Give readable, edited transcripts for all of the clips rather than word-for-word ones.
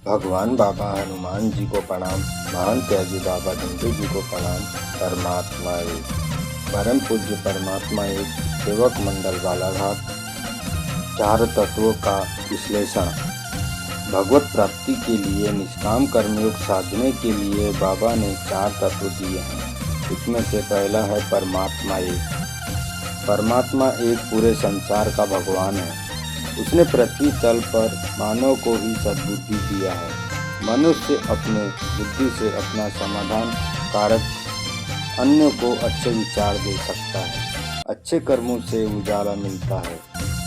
भगवान बाबा हनुमान जी को प्रणाम। महान त्यागी बाबा धनदेव जी को प्रणाम। परमात्मा एक। परम पूज्य परमात्मा एक। सेवक मंडल बालाघाट। चार तत्वों का विश्लेषण। भगवत प्राप्ति के लिए निष्काम कर्मयोग साधने के लिए बाबा ने चार तत्व दिए हैं। इसमें से पहला है परमात्मा एक। परमात्मा एक पूरे संसार का भगवान है। उसने पृथ्वी तल पर मानव को ही सद्बुद्धि दिया है। मनुष्य अपने बुद्धि से अपना समाधान कारक अन्य को अच्छे विचार दे सकता है। अच्छे कर्मों से उजाला मिलता है।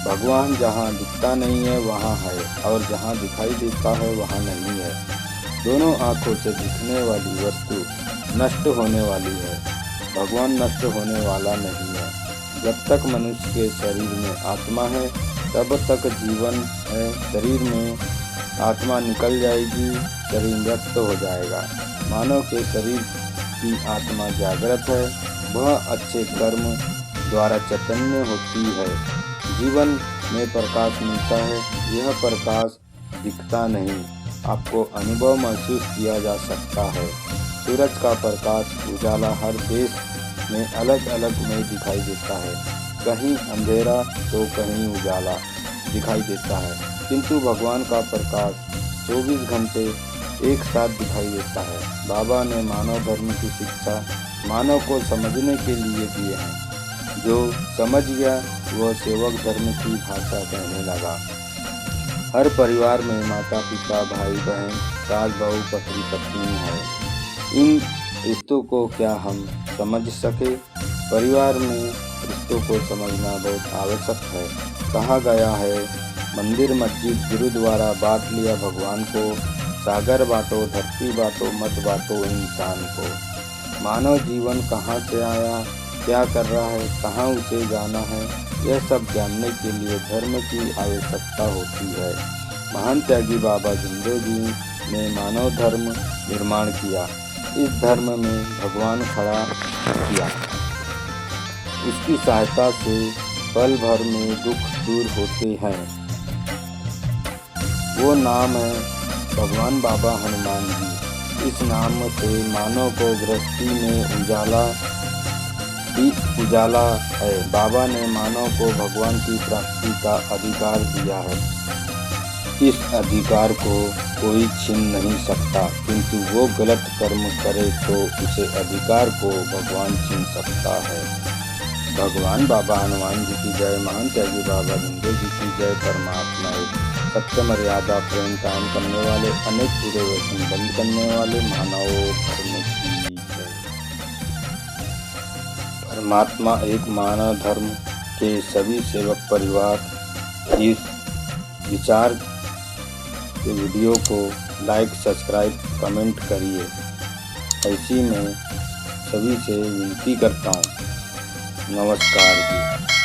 भगवान जहाँ दिखता नहीं है वहाँ है, और जहाँ दिखाई देता है वहाँ नहीं है। दोनों आँखों से दिखने वाली वस्तु नष्ट होने वाली है। भगवान नष्ट होने वाला नहीं है। जब तक मनुष्य के शरीर में आत्मा है तब तक जीवन है। शरीर में आत्मा निकल जाएगी, शरीर मृत हो जाएगा। मानव के शरीर की आत्मा जागृत है। वह अच्छे कर्म द्वारा चैतन्य होती है। जीवन में प्रकाश मिलता है। यह प्रकाश दिखता नहीं, आपको अनुभव महसूस किया जा सकता है। सूरज का प्रकाश उजाला हर देश में अलग अलग में दिखाई देता है। कहीं अंधेरा तो कहीं उजाला दिखाई देता है, किंतु भगवान का प्रकाश 24 घंटे एक साथ दिखाई देता है। बाबा ने मानव धर्म की शिक्षा मानव को समझने के लिए दिए हैं। जो समझ गया वह सेवक धर्म की भाषा कहने लगा। हर परिवार में माता पिता भाई बहन सास बहू पति पत्नी है। इन रिश्तों को क्या हम समझ सके? परिवार में रिश्तों को समझना बहुत आवश्यक है। कहा गया है, मंदिर मस्जिद गुरुद्वारा बांट लिया भगवान को। सागर बांटो धरती बांटो मत बांटो इंसान को। मानव जीवन कहाँ से आया, क्या कर रहा है, कहाँ उसे जाना है, यह सब जानने के लिए धर्म की आवश्यकता होती है। महान त्यागी बाबा धनदेव जी ने मानव धर्म निर्माण किया। इस धर्म में भगवान खड़ा किया। उसकी सहायता से पल भर में दुख दूर होते हैं। वो नाम है भगवान बाबा हनुमान जी। इस नाम से मानव को गृहस्थी में उजाला है। बाबा ने मानव को भगवान की प्राप्ति का अधिकार दिया है। इस अधिकार को कोई छीन नहीं सकता, किंतु वो गलत कर्म करे तो उसे अधिकार को भगवान छीन सकता है। भगवान बाबा हनुमान जी की जय। महान त्यागी बाबा धनदेव जी की जय। परमात्मा एक। सत्य मर्यादा प्रेम कायम करने वाले, अनेक बुरे व्यसन बंद करने वाले मानव धर्म की जय। परमात्मा एक मानव धर्म के सभी सेवक परिवार इस विचार के वीडियो को लाइक सब्सक्राइब कमेंट करिए। ऐसी मैं सभी से विनती करता हूँ। नमस्कार जी।